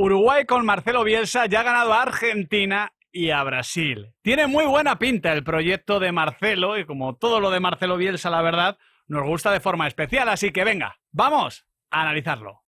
Uruguay con Marcelo Bielsa ya ha ganado a Argentina y a Brasil. Tiene muy buena pinta el proyecto de Marcelo y como todo lo de Marcelo Bielsa, la verdad, nos gusta de forma especial. Así que venga, vamos a analizarlo.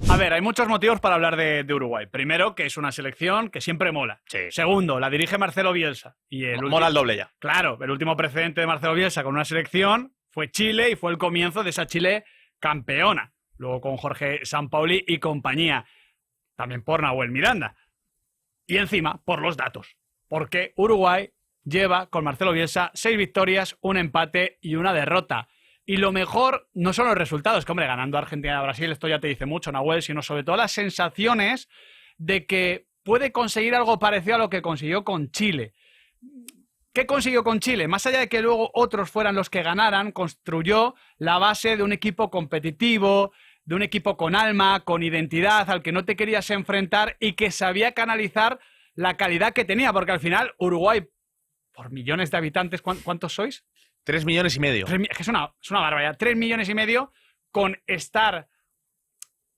A ver, hay muchos motivos para hablar de Uruguay. Primero, que es una selección que siempre mola. Sí. Segundo, la dirige Marcelo Bielsa. Y mola el doble ya. Claro, el último precedente de Marcelo Bielsa con una selección fue Chile y fue el comienzo de esa Chile campeona. Luego con Jorge Sampaoli y compañía. También por Nahuel Miranda. Y encima, por los datos. Porque Uruguay lleva con Marcelo Bielsa 6 victorias, un empate y una derrota. Y lo mejor no son los resultados, que hombre, ganando a Argentina y a Brasil, esto ya te dice mucho, Nahuel, sino sobre todo las sensaciones de que puede conseguir algo parecido a lo que consiguió con Chile. ¿Qué consiguió con Chile? Más allá de que luego otros fueran los que ganaran, construyó la base de un equipo competitivo, de un equipo con alma, con identidad, al que no te querías enfrentar y que sabía canalizar la calidad que tenía, porque al final Uruguay, por millones de habitantes, ¿cuántos sois? 3,5 millones. Es que es una barbaridad. 3,5 millones con estar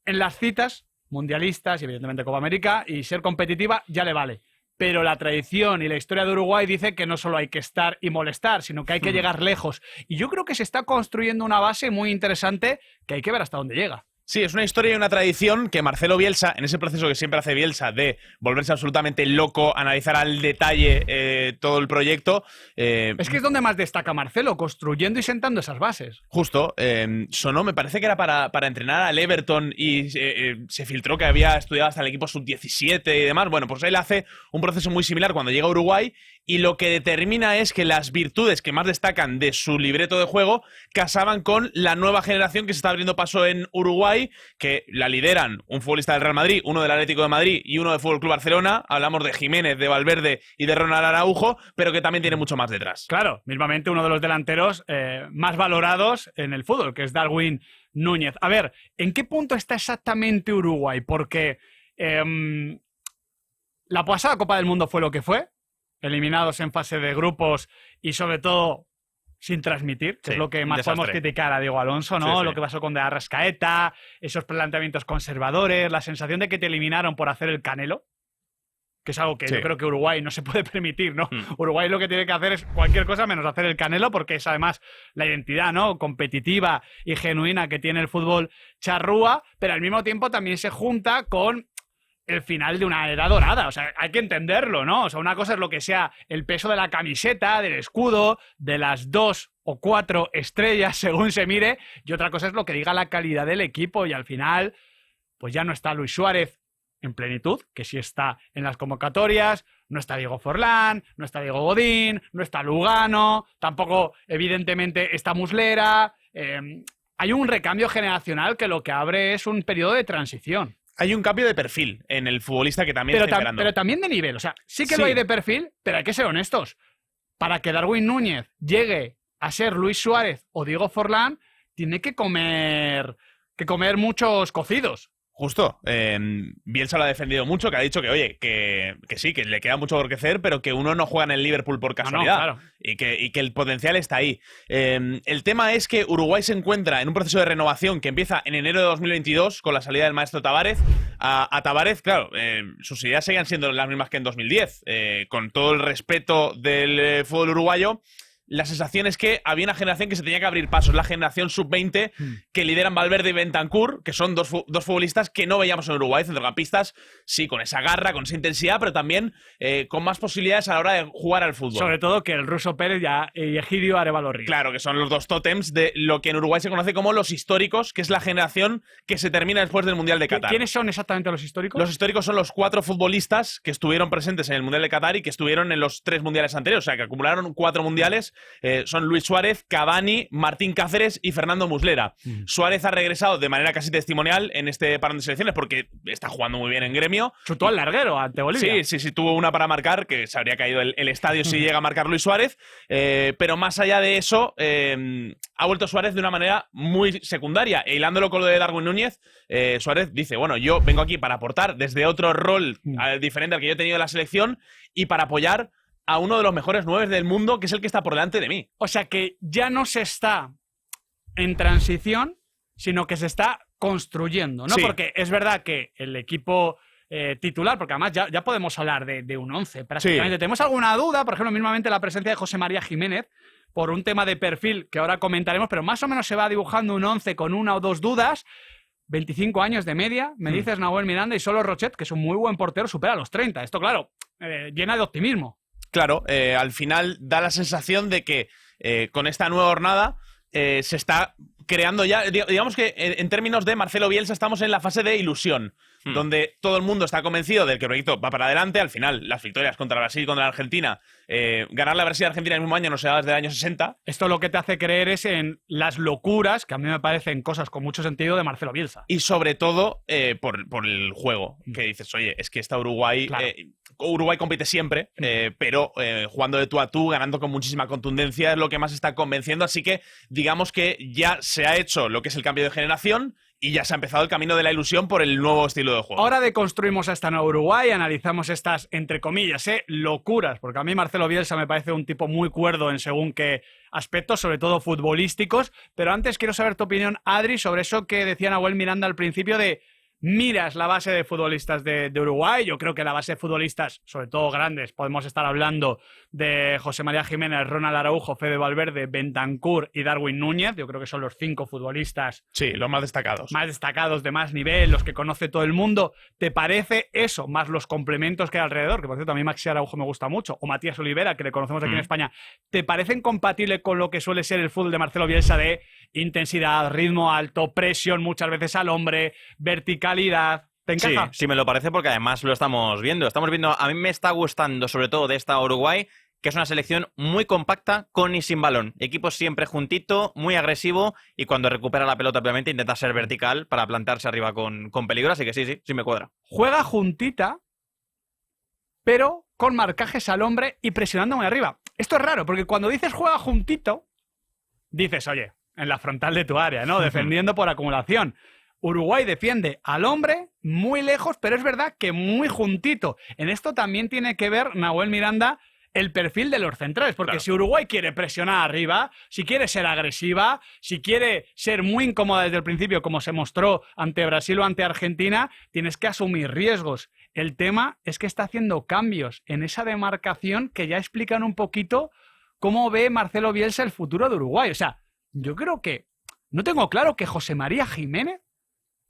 en las citas mundialistas y evidentemente Copa América y ser competitiva ya le vale. Pero la tradición y la historia de Uruguay dice que no solo hay que estar y molestar, sino que hay que llegar lejos. Y yo creo que se está construyendo una base muy interesante que hay que ver hasta dónde llega. Sí, es una historia y una tradición que Marcelo Bielsa, en ese proceso que siempre hace Bielsa de volverse absolutamente loco, analizar al detalle todo el proyecto. Es que es donde más destaca Marcelo, construyendo y sentando esas bases. Justo, sonó, me parece que era para entrenar al Everton y se filtró que había estudiado hasta el equipo sub-17 y demás. Bueno, pues él hace un proceso muy similar cuando llega a Uruguay y lo que determina es que las virtudes que más destacan de su libreto de juego casaban con la nueva generación que se está abriendo paso en Uruguay, que la lideran un futbolista del Real Madrid, uno del Atlético de Madrid y uno del FC Barcelona. Hablamos de Jiménez, de Valverde y de Ronald Araujo, pero que también tiene mucho más detrás. Claro, mismamente uno de los delanteros más valorados en el fútbol, que es Darwin Núñez. A ver, ¿en qué punto está exactamente Uruguay? Porque la pasada Copa del Mundo fue lo que fue, eliminados en fase de grupos y sobre todo sin transmitir, que es lo que más podemos criticar a Diego Alonso, ¿no? Sí. Lo que pasó con De Arrascaeta, esos planteamientos conservadores, la sensación de que te eliminaron por hacer el Canelo, que es algo que yo creo que Uruguay no se puede permitir, ¿no? Uruguay lo que tiene que hacer es cualquier cosa menos hacer el Canelo, porque es además la identidad, ¿no?, competitiva y genuina que tiene el fútbol charrúa, pero al mismo tiempo también se junta con el final de una era dorada. O sea, hay que entenderlo, ¿no? O sea, una cosa es lo que sea el peso de la camiseta, del escudo, de las 2 o 4 estrellas, según se mire, y otra cosa es lo que diga la calidad del equipo, y al final, pues ya no está Luis Suárez en plenitud, que sí está en las convocatorias, no está Diego Forlán, no está Diego Godín, no está Lugano, tampoco, evidentemente, está Muslera. Hay un recambio generacional que lo que abre es un periodo de transición. Hay un cambio de perfil en el futbolista que también está esperando. Pero también de nivel. O sea, sí que lo hay de perfil, pero hay que ser honestos. Para que Darwin Núñez llegue a ser Luis Suárez o Diego Forlán, tiene que comer muchos cocidos. Justo. Bielsa lo ha defendido mucho, que ha dicho que, oye, que sí, que le queda mucho por crecer, pero que uno no juega en el Liverpool por casualidad. No, claro. Y que el potencial está ahí. El tema es que Uruguay se encuentra en un proceso de renovación que empieza en enero de 2022 con la salida del maestro Tavares. A Tavares, claro, sus ideas seguían siendo las mismas que en 2010. Con todo el respeto del fútbol uruguayo, la sensación es que había una generación que se tenía que abrir pasos, la generación sub-20 que lideran Valverde y Bentancur, que son dos futbolistas que no veíamos en Uruguay, centrocampistas, sí, con esa garra, con esa intensidad, pero también con más posibilidades a la hora de jugar al fútbol. Sobre todo que el Ruso Pérez y Egidio Arévalo Ríos. Claro, que son los dos tótems de lo que en Uruguay se conoce como los históricos, que es la generación que se termina después del Mundial de Qatar. ¿Quiénes son exactamente los históricos? Los históricos son los 4 futbolistas que estuvieron presentes en el Mundial de Qatar y que estuvieron en los 3 mundiales anteriores, o sea, que acumularon 4 mundiales. Son Luis Suárez, Cavani, Martín Cáceres y Fernando Muslera. Suárez ha regresado de manera casi testimonial en este parón de selecciones porque está jugando muy bien en Gremio. Chutó al larguero ante Bolivia. Sí, tuvo una para marcar, que se habría caído el estadio si llega a marcar Luis Suárez. Pero más allá de eso, ha vuelto Suárez de una manera muy secundaria. E hilándolo con lo de Darwin Núñez, Suárez dice, bueno, yo vengo aquí para aportar desde otro rol diferente al que yo he tenido en la selección y para apoyar a uno de los mejores 9 del mundo, que es el que está por delante de mí. O sea que ya no se está en transición, sino que se está construyendo, ¿no? Sí. Porque es verdad que el equipo titular, porque además ya podemos hablar de un 11 prácticamente. Sí. ¿Tenemos alguna duda? Por ejemplo, mismamente la presencia de José María Jiménez, por un tema de perfil que ahora comentaremos, pero más o menos se va dibujando un 11 con una o dos dudas. 25 años de media, me dices Nahuel Miranda, y solo Rochet, que es un muy buen portero, supera los 30. Esto, claro, llena de optimismo. Claro, al final da la sensación de que con esta nueva jornada se está creando ya, digamos que en términos de Marcelo Bielsa estamos en la fase de ilusión, donde todo el mundo está convencido del que el proyecto va para adelante. Al final, las victorias contra Brasil y contra la Argentina, ganar la Brasil y Argentina el mismo año no se da desde el año 60. Esto lo que te hace creer es en las locuras, que a mí me parecen cosas con mucho sentido, de Marcelo Bielsa. Y sobre todo por el juego, que dices, oye, es que está Uruguay... Claro. Uruguay compite siempre, pero jugando de tú a tú, ganando con muchísima contundencia, es lo que más está convenciendo. Así que digamos que ya se ha hecho lo que es el cambio de generación y ya se ha empezado el camino de la ilusión por el nuevo estilo de juego. Ahora deconstruimos a esta nueva Uruguay, analizamos estas, entre comillas, locuras, porque a mí Marcelo Bielsa me parece un tipo muy cuerdo en según qué aspectos, sobre todo futbolísticos. Pero antes quiero saber tu opinión, Adri, sobre eso que decía Nahuel Miranda al principio de... Miras la base de futbolistas de Uruguay. Yo creo que la base de futbolistas, sobre todo grandes, podemos estar hablando de José María Jiménez, Ronald Araujo, Fede Valverde, Bentancur y Darwin Núñez. Yo creo que son los 5 futbolistas. Sí, los más destacados. Más destacados, de más nivel, los que conoce todo el mundo. ¿Te parece eso, más los complementos que hay alrededor? Que por cierto, a mí Maxi Araujo me gusta mucho. O Matías Olivera, que le conocemos aquí en España. ¿Te parecen compatibles con lo que suele ser el fútbol de Marcelo Bielsa de intensidad, ritmo alto, presión muchas veces al hombre, verticalidad? ¿Te encaja? Sí, me lo parece, porque además lo estamos viendo. A mí me está gustando, sobre todo de esta Uruguay, que es una selección muy compacta con y sin balón. Equipo siempre juntito, muy agresivo, y cuando recupera la pelota, obviamente, intenta ser vertical para plantarse arriba con peligro. Así que sí me cuadra. Juega juntita, pero con marcajes al hombre y presionando muy arriba. Esto es raro, porque cuando dices juega juntito, dices, oye, en la frontal de tu área, ¿no? Defendiendo por acumulación. Uruguay defiende al hombre muy lejos, pero es verdad que muy juntito. En esto también tiene que ver, Nahuel Miranda, el perfil de los centrales, porque claro, si Uruguay quiere presionar arriba, si quiere ser agresiva, si quiere ser muy incómoda desde el principio, como se mostró ante Brasil o ante Argentina, tienes que asumir riesgos. El tema es que está haciendo cambios en esa demarcación que ya explican un poquito cómo ve Marcelo Bielsa el futuro de Uruguay. O sea, yo creo que no tengo claro que José María Jiménez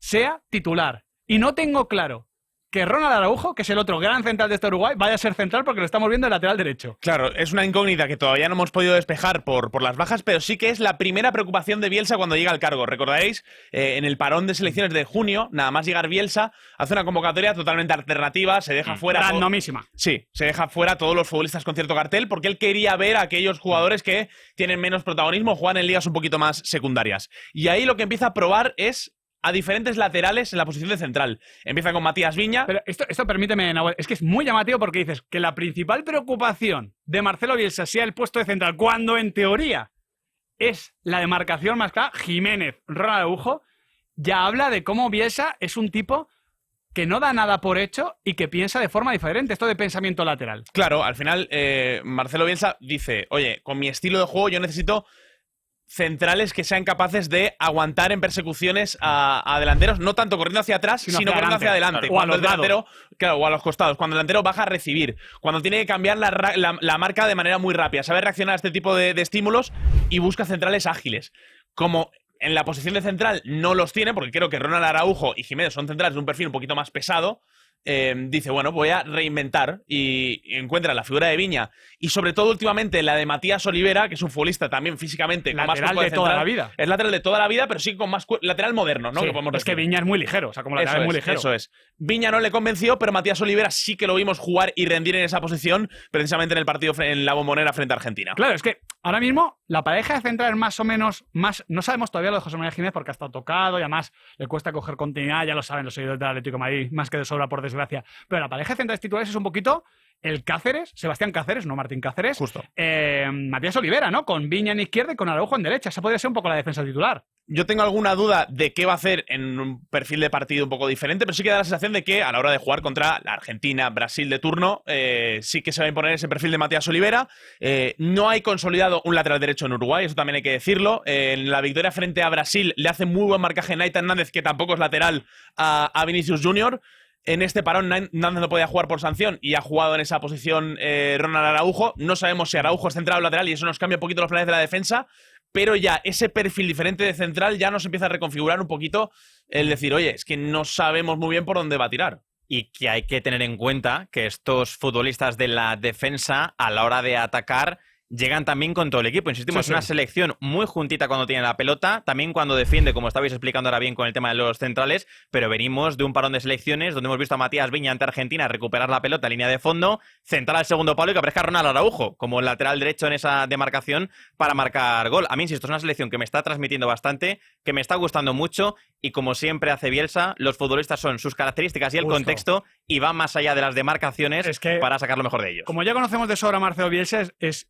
sea titular. Y no tengo claro que Ronald Araujo, que es el otro gran central de este Uruguay, vaya a ser central, porque lo estamos viendo en lateral derecho. Claro, es una incógnita que todavía no hemos podido despejar por las bajas, pero sí que es la primera preocupación de Bielsa cuando llega al cargo. Recordaréis, en el parón de selecciones de junio, nada más llegar Bielsa, hace una convocatoria totalmente alternativa, se deja fuera... Randomísima. Sí, se deja fuera todos los futbolistas con cierto cartel, porque él quería ver a aquellos jugadores que tienen menos protagonismo, juegan en ligas un poquito más secundarias. Y ahí lo que empieza a probar es a diferentes laterales en la posición de central. Empieza con Matías Viña. Pero esto permíteme, Nahuel, es que es muy llamativo, porque dices que la principal preocupación de Marcelo Bielsa sea el puesto de central, cuando en teoría es la demarcación más clara. Jiménez, Ronald Araujo, ya habla de cómo Bielsa es un tipo que no da nada por hecho y que piensa de forma diferente, esto de pensamiento lateral. Claro, al final Marcelo Bielsa dice, oye, con mi estilo de juego yo necesito centrales que sean capaces de aguantar en persecuciones a delanteros, no tanto corriendo hacia atrás, sino corriendo hacia adelante. Claro, cuando el delantero, claro, o a los costados. Cuando el delantero baja a recibir. Cuando tiene que cambiar la marca de manera muy rápida. Sabe reaccionar a este tipo de estímulos y busca centrales ágiles. Como en la posición de central no los tiene, porque creo que Ronald Araujo y Jiménez son centrales de un perfil un poquito más pesado, dice, bueno, voy a reinventar, y encuentra la figura de Viña y sobre todo últimamente la de Matías Olivera, que es un futbolista también físicamente con más lateral de toda la vida. Es lateral de toda la vida, pero sí con más lateral moderno, ¿no? Sí, que podemos es decir. que Viña es muy ligero, o sea, como lateral es muy ligero. Eso es. Viña no le convenció, pero Matías Olivera sí que lo vimos jugar y rendir en esa posición, precisamente en el partido en la Bombonera frente a Argentina. Claro, es que ahora mismo la pareja de centrales más o menos más, no sabemos todavía lo de José María Jiménez, porque ha estado tocado y además le cuesta coger continuidad, ya lo saben los seguidores del Atlético de Madrid, más que de sobra, por desgracia. Pero la pareja de centrales titulares es un poquito el Cáceres, Sebastián Cáceres, no Martín Cáceres. Justo. Matías Olivera, ¿no? Con Viña en izquierda y con Araujo en derecha. Esa podría ser un poco la defensa titular. yo tengo alguna duda de qué va a hacer en un perfil de partido un poco diferente, pero sí que da la sensación de que a la hora de jugar contra la Argentina, Brasil de turno, sí que se va a imponer ese perfil de Matías Olivera. No hay consolidado un lateral derecho en Uruguay, eso también hay que decirlo. En la victoria frente a Brasil le hace muy buen marcaje Nathan Nández, que tampoco es lateral, a Vinicius Junior. En este parón Nández no podía jugar por sanción y ha jugado en esa posición Ronald Araujo. No sabemos si Araujo es central o lateral y eso nos cambia un poquito los planes de la defensa, pero ya ese perfil diferente de central ya nos empieza a reconfigurar un poquito el decir, oye, es que no sabemos muy bien por dónde va a tirar. Y que hay que tener en cuenta que estos futbolistas de la defensa, a la hora de atacar, llegan también con todo el equipo. Insistimos, es una selección muy juntita cuando tiene la pelota, también cuando defiende, como estabais explicando ahora bien con el tema de los centrales, pero venimos de un parón de selecciones donde hemos visto a Matías Viña ante Argentina recuperar la pelota en línea de fondo, centrar al segundo palo y que aparezca Ronald Araujo como lateral derecho en esa demarcación para marcar gol. A mí, insisto, es una selección que me está transmitiendo bastante, que me está gustando mucho y como siempre hace Bielsa, los futbolistas son sus características y el contexto y van más allá de las demarcaciones para sacar lo mejor de ellos. Como ya conocemos de sobra a Marcelo Bielsa, es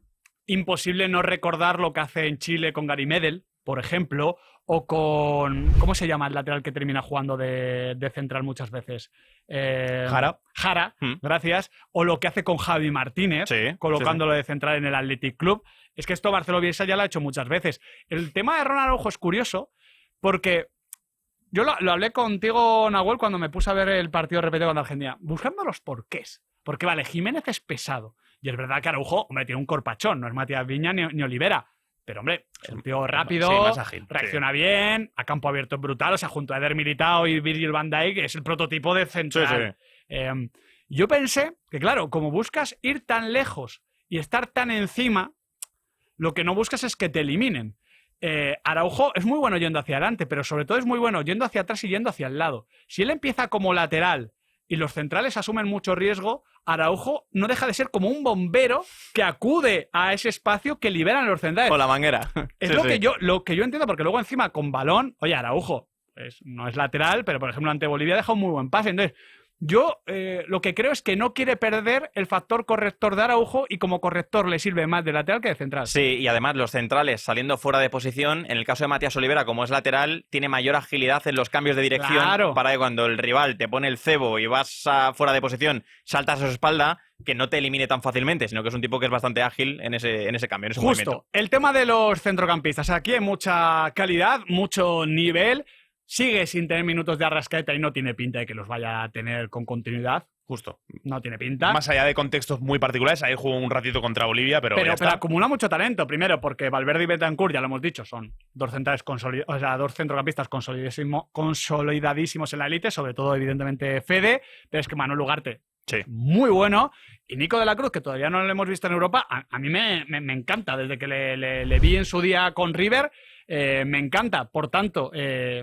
imposible no recordar lo que hace en Chile con Gary Medel, por ejemplo, o con... ¿Cómo se llama el lateral que termina jugando de central muchas veces? Jara, gracias. O lo que hace con Javi Martínez, colocándolo de central en el Athletic Club. Es que esto Marcelo Bielsa ya lo ha hecho muchas veces. El tema de Ronald Araujo es curioso porque yo lo hablé contigo, Nahuel, cuando me puse a ver el partido repetido con Argentina, buscando los porqués. Porque, vale, Jiménez es pesado. Y es verdad que Araujo, hombre, tiene un corpachón, no es Matías Viña ni Olivera. Pero, hombre, es un tío rápido, más ágil, reacciona bien, a campo abierto es brutal. O sea, junto a Eder Militao y Virgil van Dijk, es el prototipo de central. Yo pensé que, claro, como buscas ir tan lejos y estar tan encima, lo que no buscas es que te eliminen. Araujo es muy bueno yendo hacia adelante, pero sobre todo es muy bueno yendo hacia atrás y yendo hacia el lado. Si él empieza como lateral y los centrales asumen mucho riesgo, Araujo no deja de ser como un bombero que acude a ese espacio que liberan los centrales. O la manguera. Es lo que yo entiendo, porque luego encima con balón, oye, Araujo pues, no es lateral, pero por ejemplo ante Bolivia deja un muy buen pase. Entonces, yo lo que creo es que no quiere perder el factor corrector de Araujo y como corrector le sirve más de lateral que de central. Sí, y además los centrales saliendo fuera de posición, en el caso de Matías Olivera, como es lateral, tiene mayor agilidad en los cambios de dirección para que cuando el rival te pone el cebo y vas fuera de posición, saltas a su espalda, que no te elimine tan fácilmente, sino que es un tipo que es bastante ágil en ese cambio, en ese movimiento. El tema de los centrocampistas. Aquí hay mucha calidad, mucho nivel. Sigue sin tener minutos de Arrascaeta y no tiene pinta de que los vaya a tener con continuidad. Justo. No tiene pinta. Más allá de contextos muy particulares, ahí jugó un ratito contra Bolivia, pero acumula mucho talento. Primero, porque Valverde y Bentancur, ya lo hemos dicho, son dos centrocampistas consolidadísimos en la élite, sobre todo, evidentemente, Fede, pero es que Manuel Ugarte, muy bueno. Y Nico de la Cruz, que todavía no lo hemos visto en Europa, a mí me encanta. Desde que le vi en su día con River, me encanta. Por tanto,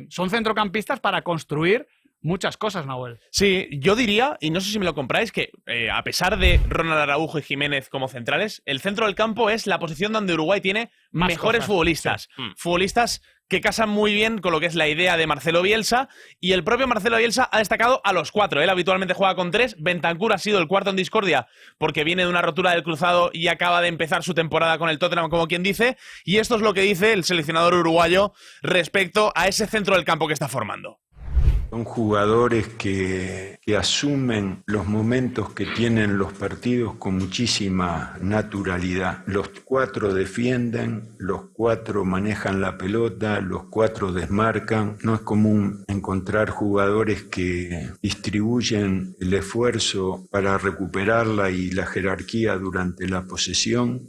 son centrocampistas para construir muchas cosas, Nahuel. Sí, yo diría, y no sé si me lo compráis, que a pesar de Ronald Araujo y Jiménez como centrales, el centro del campo es la posición donde Uruguay tiene mejores futbolistas. Sí. Futbolistas que casan muy bien con lo que es la idea de Marcelo Bielsa, y el propio Marcelo Bielsa ha destacado a los 4. Él habitualmente juega con 3. Bentancur ha sido el cuarto en discordia porque viene de una rotura del cruzado y acaba de empezar su temporada con el Tottenham, como quien dice, y esto es lo que dice el seleccionador uruguayo respecto a ese centro del campo que está formando. Son jugadores que asumen los momentos que tienen los partidos con muchísima naturalidad. Los 4 defienden, los 4 manejan la pelota, los 4 desmarcan. No es común encontrar jugadores que distribuyen el esfuerzo para recuperarla y la jerarquía durante la posesión.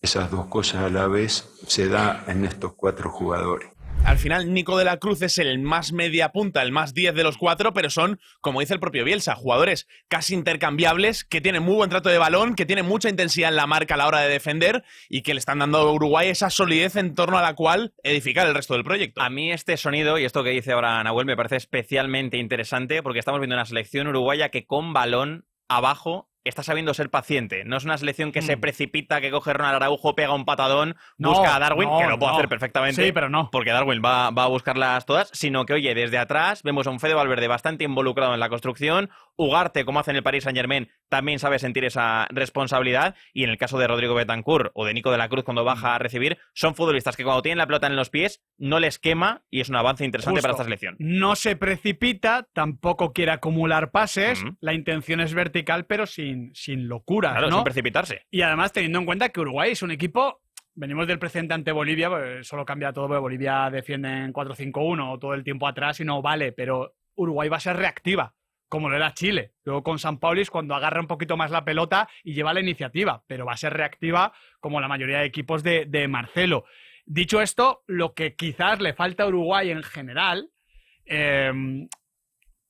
Esas dos cosas a la vez se da en estos 4 jugadores. Al final, Nico de la Cruz es el más media punta, el más 10 de los 4, pero son, como dice el propio Bielsa, jugadores casi intercambiables, que tienen muy buen trato de balón, que tienen mucha intensidad en la marca a la hora de defender y que le están dando a Uruguay esa solidez en torno a la cual edificar el resto del proyecto. A mí este sonido y esto que dice ahora Nahuel me parece especialmente interesante porque estamos viendo una selección uruguaya que con balón abajo está sabiendo ser paciente. No es una selección que se precipita, que coge Ronald Araujo, pega un patadón, busca a Darwin, que lo puede hacer perfectamente. Sí, pero no. Porque Darwin va a buscarlas todas, sino que, oye, desde atrás vemos a un Fede Valverde bastante involucrado en la construcción, Ugarte, como hace en el Paris Saint-Germain, también sabe sentir esa responsabilidad. Y en el caso de Rodrigo Bentancur o de Nico de la Cruz, cuando baja a recibir, son futbolistas que cuando tienen la pelota en los pies no les quema y es un avance interesante para esta selección. No se precipita, tampoco quiere acumular pases. La intención es vertical, pero sin locuras, claro, ¿no? sin precipitarse. Y además, teniendo en cuenta que Uruguay es un equipo... Venimos del precedente ante Bolivia, pues solo cambia todo, porque Bolivia defiende en 4-5-1 todo el tiempo atrás y no vale, pero Uruguay va a ser reactiva, como lo era Chile. Luego con San Paulis, cuando agarra un poquito más la pelota y lleva la iniciativa, pero va a ser reactiva como la mayoría de equipos de Marcelo. Dicho esto, lo que quizás le falta a Uruguay en general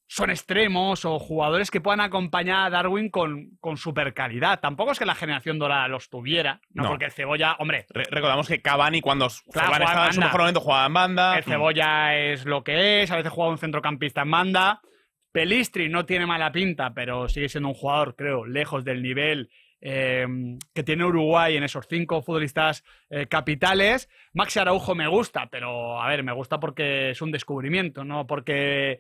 son extremos o jugadores que puedan acompañar a Darwin con super calidad. Tampoco es que la generación dorada los tuviera, no. Porque el Cebolla, hombre... Recordamos que Cavani, cuando claro, estaba en su mejor momento, jugaba en banda. El Cebolla es lo que es, a veces juega un centrocampista en banda. Pellistri no tiene mala pinta, pero sigue siendo un jugador, creo, lejos del nivel que tiene Uruguay en esos 5 futbolistas capitales. Maxi Araujo me gusta, pero a ver, me gusta porque es un descubrimiento, no porque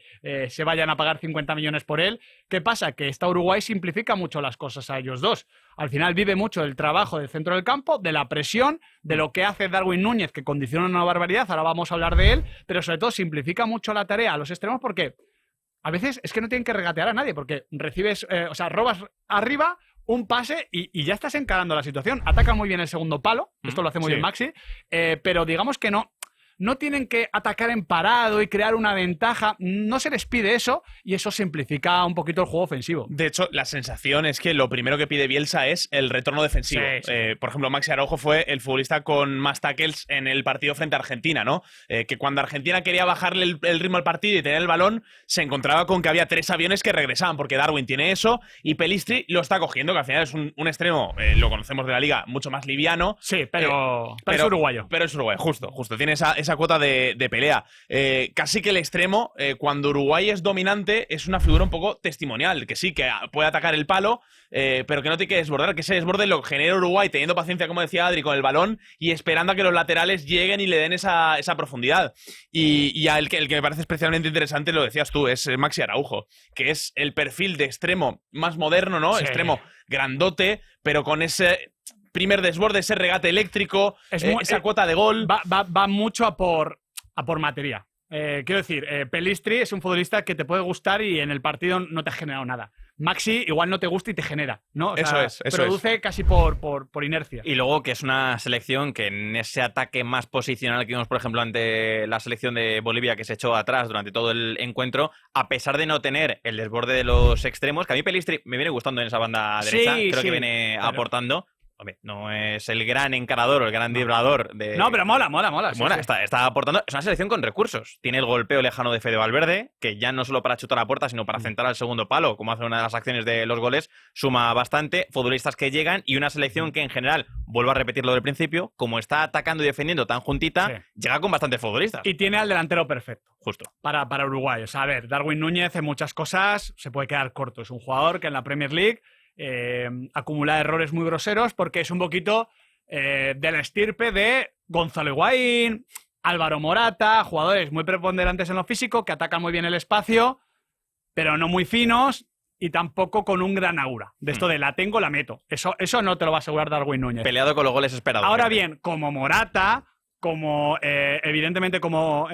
se vayan a pagar 50 millones por él. ¿Qué pasa? Que esta Uruguay simplifica mucho las cosas a ellos dos. Al final vive mucho del trabajo del centro del campo, de la presión, de lo que hace Darwin Núñez, que condiciona una barbaridad, ahora vamos a hablar de él, pero sobre todo simplifica mucho la tarea a los extremos porque a veces es que no tienen que regatear a nadie, porque recibes, robas arriba un pase y ya estás encarando la situación. Ataca muy bien el segundo palo, esto lo hace muy bien Maxi, pero digamos que no tienen que atacar en parado y crear una ventaja. No se les pide eso y eso simplifica un poquito el juego ofensivo. De hecho, la sensación es que lo primero que pide Bielsa es el retorno defensivo. Sí. Por ejemplo, Maxi Araujo fue el futbolista con más tackles en el partido frente a Argentina, ¿no? Que cuando Argentina quería bajarle el ritmo al partido y tener el balón, se encontraba con que había 3 aviones que regresaban, porque Darwin tiene eso y Pellistri lo está cogiendo, que al final es un extremo, lo conocemos de la liga, mucho más liviano. Sí, pero es uruguayo. Pero es uruguayo, justo. Tiene esa cuota de pelea. Casi que el extremo, cuando Uruguay es dominante, es una figura un poco testimonial, que sí, que puede atacar el palo, pero que no tiene que desbordar, que ese desborde lo genera Uruguay teniendo paciencia, como decía Adri, con el balón y esperando a que los laterales lleguen y le den esa profundidad. Y el que me parece especialmente interesante, lo decías tú, es Maxi Araujo, que es el perfil de extremo más moderno, ¿no? Sí. Extremo grandote, pero con ese primer desborde, ese regate eléctrico, esa cuota de gol. Va mucho a por materia. Quiero decir, Pellistri es un futbolista que te puede gustar y en el partido no te ha generado nada. Maxi igual no te gusta y te genera, ¿no? O sea, eso produce casi por inercia. Y luego que es una selección que en ese ataque más posicional que vimos, por ejemplo, ante la selección de Bolivia, que se echó atrás durante todo el encuentro, a pesar de no tener el desborde de los extremos, que a mí Pellistri me viene gustando en esa banda derecha, creo que viene aportando. Hombre, no es el gran encarador o el gran driblador de... No, pero mola. Sí. Está aportando... Es una selección con recursos. Tiene el golpeo lejano de Fede Valverde, que ya no solo para chutar a puerta, sino para centrar al segundo palo, como hace una de las acciones de los goles, suma bastante. Futbolistas que llegan y una selección que en general, vuelvo a repetirlo del principio, como está atacando y defendiendo tan juntita, llega con bastantes futbolistas. Y tiene al delantero perfecto. Justo. Para Uruguay. O sea, a ver, Darwin Núñez en muchas cosas se puede quedar corto. Es un jugador que en la Premier League acumula errores muy groseros porque es un poquito de la estirpe de Gonzalo Higuaín, Álvaro Morata, jugadores muy preponderantes en lo físico que atacan muy bien el espacio, pero no muy finos y tampoco con un gran aura. De esto de la tengo, la meto. Eso no te lo va a asegurar Darwin Núñez. Peleado con los goles esperados. Ahora bien, como Morata, como evidentemente como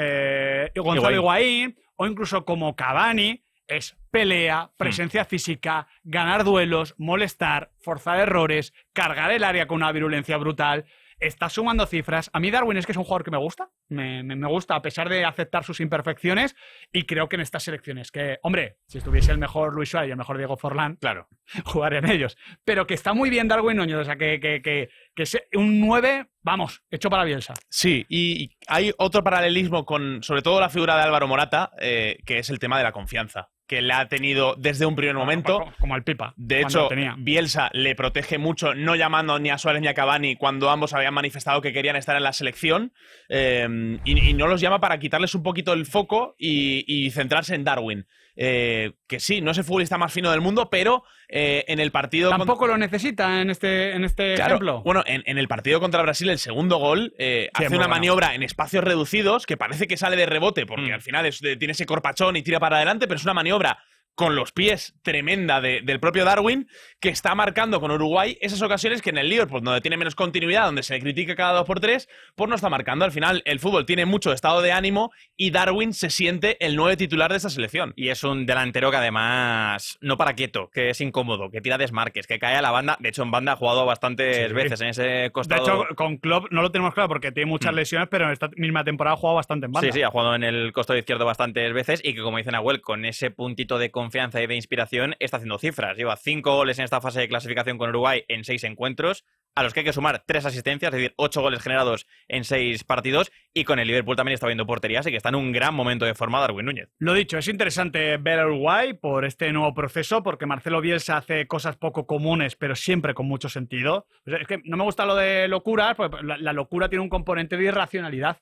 Gonzalo Higuaín o incluso como Cavani, es pelea, presencia física, ganar duelos, molestar, forzar errores, cargar el área con una virulencia brutal. Está sumando cifras. A mí Darwin es que es un jugador que me gusta. Me gusta a pesar de aceptar sus imperfecciones y creo que en estas selecciones que, hombre, si estuviese el mejor Luis Suárez y el mejor Diego Forlán, claro, jugarían ellos. Pero que está muy bien Darwin Núñez, o sea, que es un 9, vamos, hecho para Bielsa. Sí, y hay otro paralelismo con, sobre todo, la figura de Álvaro Morata, que es el tema de la confianza, que le ha tenido desde un primer momento. Como al Pipa. De hecho, Bielsa le protege mucho, no llamando ni a Suárez ni a Cavani cuando ambos habían manifestado que querían estar en la selección, y no los llama para quitarles un poquito el foco y centrarse en Darwin. Que sí, no es el futbolista más fino del mundo, pero en el partido... Tampoco lo necesita en este ejemplo. Bueno, en el partido contra Brasil, el segundo gol, hace una maniobra en espacios reducidos que parece que sale de rebote, porque al final tiene ese corpachón y tira para adelante, pero es una maniobra con los pies tremenda del propio Darwin, que está marcando con Uruguay esas ocasiones que en el Liverpool, donde tiene menos continuidad, donde se le critica cada 2x3, pues no está marcando. Al final, el fútbol tiene mucho estado de ánimo y Darwin se siente el 9 titular de esta selección. Y es un delantero que además no para quieto, que es incómodo, que tira desmarques, que cae a la banda. De hecho, en banda ha jugado bastantes veces en ese costado. De hecho, con Klopp no lo tenemos claro porque tiene muchas lesiones, pero en esta misma temporada ha jugado bastante en banda. Sí, ha jugado en el costado izquierdo bastantes veces y que, como dice Nahuel, con ese puntito de confianza y de inspiración está haciendo cifras. Lleva 5 goles en esta fase de clasificación con Uruguay en 6 encuentros, a los que hay que sumar 3 asistencias, es decir, 8 goles generados en 6 partidos, y con el Liverpool también está viendo portería, así que está en un gran momento de forma Darwin Núñez. Lo dicho, es interesante ver a Uruguay por este nuevo proceso, porque Marcelo Bielsa hace cosas poco comunes, pero siempre con mucho sentido. O sea, es que no me gusta lo de locuras, porque la locura tiene un componente de irracionalidad,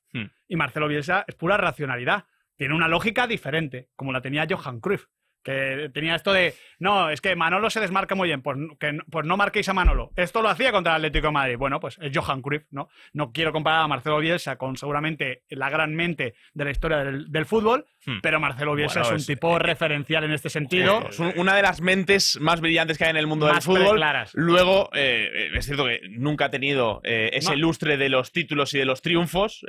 y Marcelo Bielsa es pura racionalidad. Tiene una lógica diferente, como la tenía Johan Cruyff, que tenía esto de, no, es que Manolo se desmarca muy bien, pues no marquéis a Manolo. Esto lo hacía contra el Atlético de Madrid. Bueno, pues es Johan Cruyff, ¿no? No quiero comparar a Marcelo Bielsa con seguramente la gran mente de la historia del fútbol, pero Marcelo Bielsa es un tipo referencial en este sentido. Es una de las mentes más brillantes que hay en el mundo del fútbol. Luego, es cierto que nunca ha tenido ese lustre de los títulos y de los triunfos,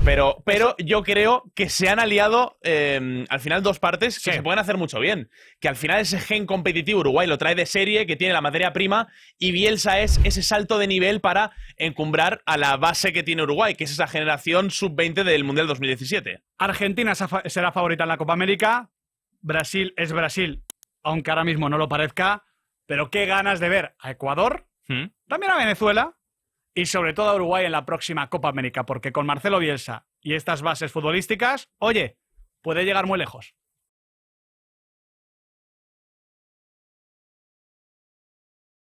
pero yo creo que se han aliado al final dos partes que se pueden hacer mucho bien. Que al final ese gen competitivo Uruguay lo trae de serie, que tiene la materia prima, y Bielsa es ese salto de nivel para encumbrar a la base que tiene Uruguay, que es esa generación sub-20 del Mundial 2017. Argentina será favorita en la Copa América. Brasil es Brasil, aunque ahora mismo no lo parezca. Pero qué ganas de ver a Ecuador, también a Venezuela y sobre todo a Uruguay en la próxima Copa América, porque con Marcelo Bielsa y estas bases futbolísticas, oye, puede llegar muy lejos.